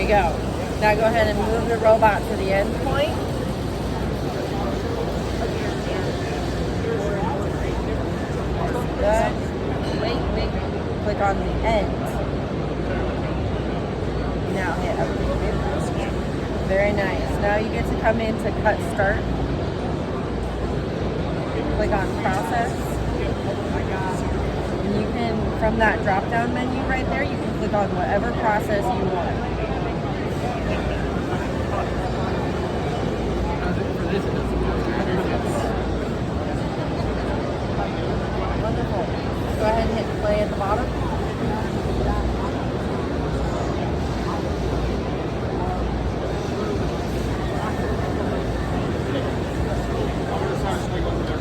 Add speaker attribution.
Speaker 1: go. Now go ahead and move the robot to the end point. Good. Wait. Click on the end. Now hit approve. Very nice. Now you get to come in to cut start. Click on process. And you can, from that drop down menu right there, you can click on whatever process you want. Wonderful. Go ahead and hit play at the bottom.